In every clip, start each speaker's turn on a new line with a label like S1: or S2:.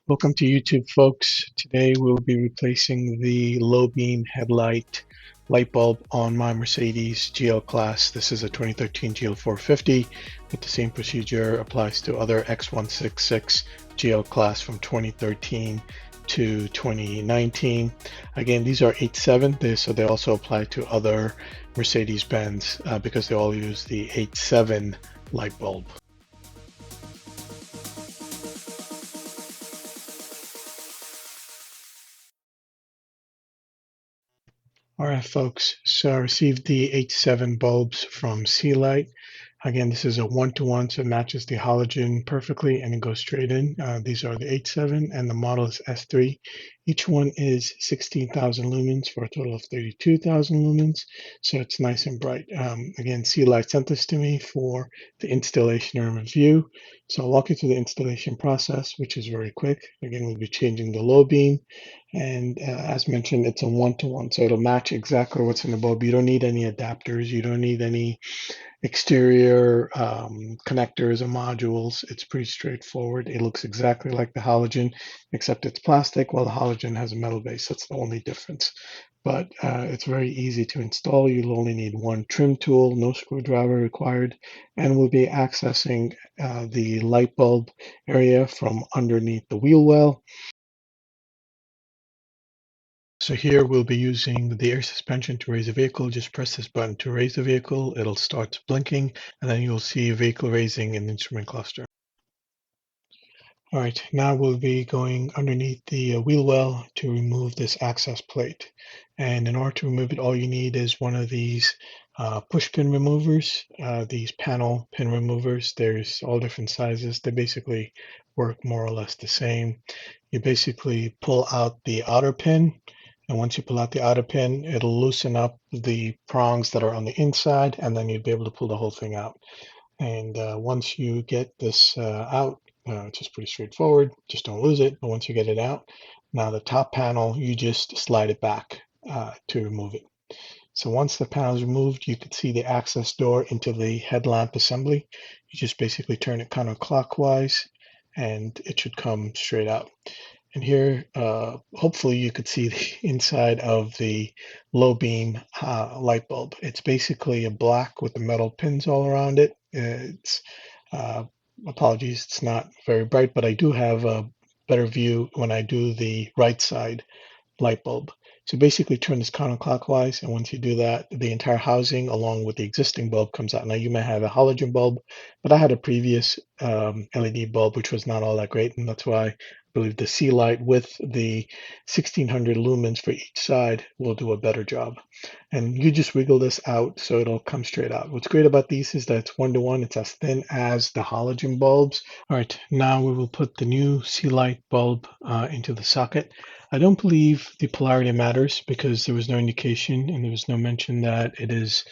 S1: Welcome to YouTube, folks. Today we'll be replacing the low beam headlight light bulb on my Mercedes GL class. This is a 2013 GL450, but the same procedure applies to other X166 GL class from 2013 to 2019. Again, these are 8.7, so they also apply to other Mercedes-Benz because they all use the 8.7 light bulb. All right, folks, so I received the H7 bulbs from Sealight. Again, this is a one-to-one, so it matches the halogen perfectly and it goes straight in. These are the H7 and the model is S3. Each one is 16,000 lumens for a total of 32,000 lumens, so it's nice and bright. Again, Sealight sent this to me for the installation and review. So I'll walk you through the installation process, which is very quick. Again, we'll be changing the low beam. And as mentioned, it's a one-to-one, so it'll match exactly what's in the bulb. You don't need any adapters. You don't need any exterior connectors or modules. It's pretty straightforward. It looks exactly like the halogen, except it's plastic, while the halogen has a metal base. That's the only difference. But it's very easy to install. You'll only need one trim tool, no screwdriver required, and we'll be accessing the light bulb area from underneath the wheel well. So here we'll be using the air suspension to raise the vehicle. Just press this button to raise the vehicle. It'll start blinking, and then you'll see vehicle raising in the instrument cluster. All right, now we'll be going underneath the wheel well to remove this access plate. And in order to remove it, all you need is one of these push pin removers, these panel pin removers. There's all different sizes. They basically work more or less the same. You basically pull out the outer pin, and once you pull out the outer pin, it'll loosen up the prongs that are on the inside, and then you'd be able to pull the whole thing out. And once you get this out, it's just pretty straightforward. Just don't lose it. But once you get it out, now the top panel, you just slide it back to remove it. So once the panel is removed, you can see the access door into the headlamp assembly. You just basically turn it counterclockwise and it should come straight out. And here, hopefully you could see the inside of the low beam light bulb. It's basically a black with the metal pins all around it. It's apologies, it's not very bright, but I do have a better view when I do the right side light bulb. So basically turn this counterclockwise, and once you do that, the entire housing along with the existing bulb comes out. Now you may have a halogen bulb, but I had a previous LED bulb which was not all that great, and that's why I believe the Sealight with the 1600 lumens for each side will do a better job. And you just wiggle this out so it'll come straight out. What's great about these is that it's one-to-one. It's as thin as the halogen bulbs. All right, now we will put the new Sealight bulb into the socket. I don't believe the polarity matters because there was no indication and there was no mention that it is,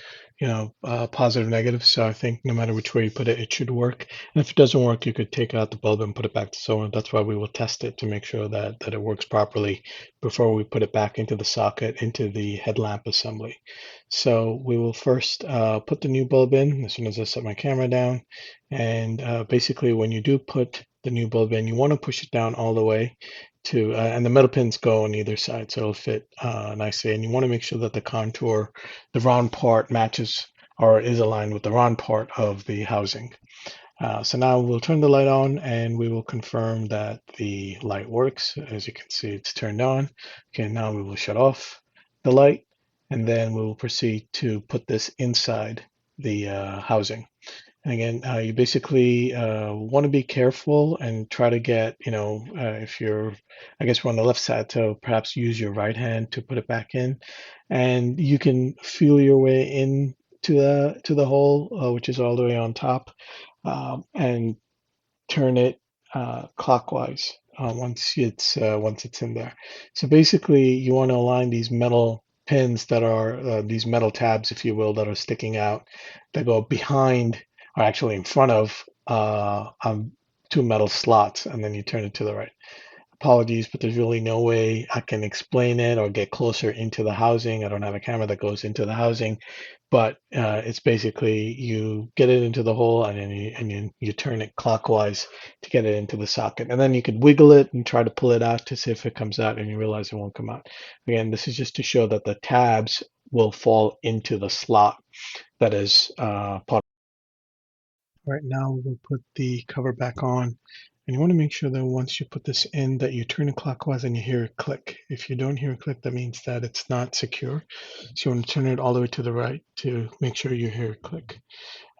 S1: positive, negative. So I think no matter which way you put it, it should work. And if it doesn't work, you could take out the bulb and put it back to solder. That's why we will test it to make sure that it works properly before we put it back into the socket, into the headlamp assembly. So we will first put the new bulb in as soon as I set my camera down. And basically when you do put the new bulb in, you want to push it down all the way to, and the metal pins go on either side, so it'll fit nicely. And you want to make sure that the contour, the round part matches or is aligned with the round part of the housing. So now we'll turn the light on and we will confirm that the light works. As you can see, it's turned on. Okay, now we will shut off the light and then we will proceed to put this inside the housing. And again, you basically want to be careful and try to get, if you're, I guess we're on the left side, so perhaps use your right hand to put it back in. And you can feel your way in to the hole, which is all the way on top, and turn it clockwise once it's in there. So basically, you want to align these metal pins that are these metal tabs, if you will, that are sticking out, that go behind or actually in front of two metal slots, and then you turn it to the right. apologies, but there's really no way I can explain it or get closer into the housing. I don't have a camera that goes into the housing, but it's basically you get it into the hole and then you turn it clockwise to get it into the socket. And then you could wiggle it and try to pull it out to see if it comes out, and you realize it won't come out. Again, this is just to show that the tabs will fall into the slot that is part. Right now we'll put the cover back on, and you want to make sure that once you put this in that you turn it clockwise and you hear it click. If you don't hear it click, that means that it's not secure. So you want to turn it all the way to the right to make sure you hear it click.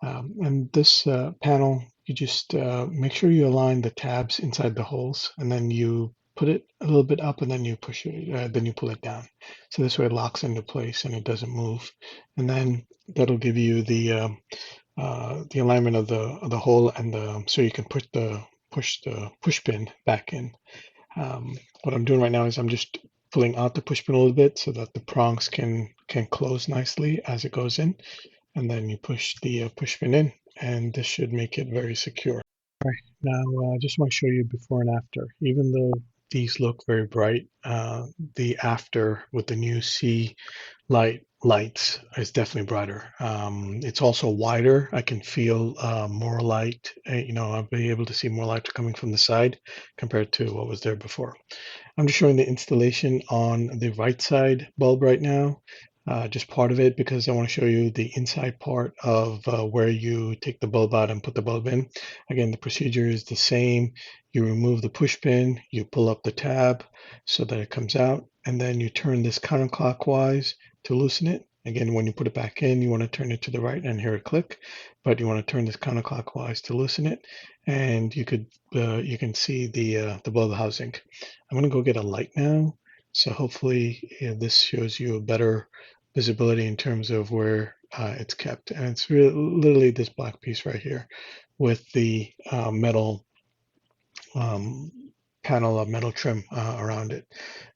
S1: And this panel, you just make sure you align the tabs inside the holes, and then you put it a little bit up, and then you push it, then you pull it down. So this way it locks into place and it doesn't move. And then that'll give you the alignment of the hole, and so you can put the push pin back in. What I'm doing right now is I'm just pulling out the push pin a little bit so that the prongs can close nicely as it goes in, and then you push the push pin in, and this should make it very secure. All right, now I just want to show you before and after. Even though these look very bright, the after with the new lights is definitely brighter. It's also wider. I can feel more light. I'll be able to see more light coming from the side compared to what was there before. I'm just showing the installation on the right side bulb right now, just part of it, because I want to show you the inside part of where you take the bulb out and put the bulb in. Again, the procedure is the same. You remove the push pin, you pull up the tab so that it comes out, and then you turn this counterclockwise to loosen it. Again, when you put it back in, you want to turn it to the right and hear it click, but you want to turn this counterclockwise to loosen it, and you can see the bulb housing. I'm going to go get a light now. So hopefully this shows you a better visibility in terms of where it's kept. And it's literally this black piece right here with the metal um, panel of metal trim around it.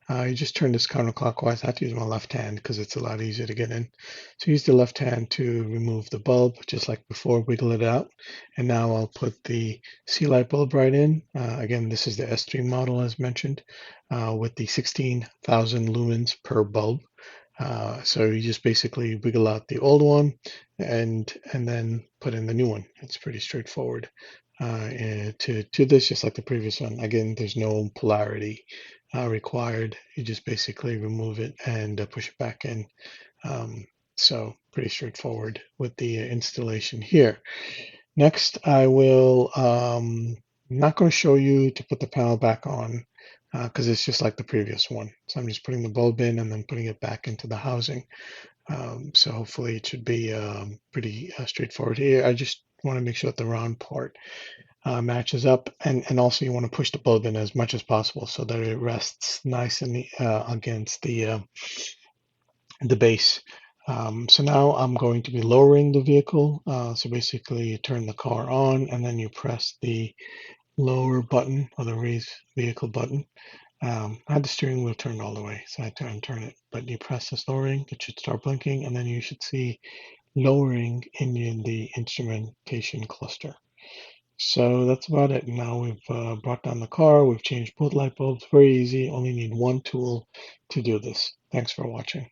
S1: You just turn this counterclockwise. I have to use my left hand because it's a lot easier to get in. So use the left hand to remove the bulb, just like before, wiggle it out. And now I'll put the Sealight bulb right in. Again, this is the S3 model as mentioned, with the 16,000 lumens per bulb. So you just basically wiggle out the old one and then put in the new one. It's pretty straightforward. To this, just like the previous one. Again, there's no polarity required. You just basically remove it and push it back in. So pretty straightforward with the installation here. Next, I will not going to show you to put the panel back on because it's just like the previous one. So I'm just putting the bulb in and then putting it back into the housing. So hopefully it should be pretty straightforward here. I just want to make sure that the round part matches up, and also you want to push the bulb in as much as possible so that it rests nice and against the base. So now I'm going to be lowering the vehicle. So basically you turn the car on and then you press the lower button or the raise vehicle button. I had the steering wheel turned all the way, so I had to unturn it. But you press this lowering, it should start blinking, and then you should see lowering in the instrumentation cluster. So that's about it. Now we've brought down the car, we've changed both light bulbs, very easy, only need one tool to do this. Thanks for watching.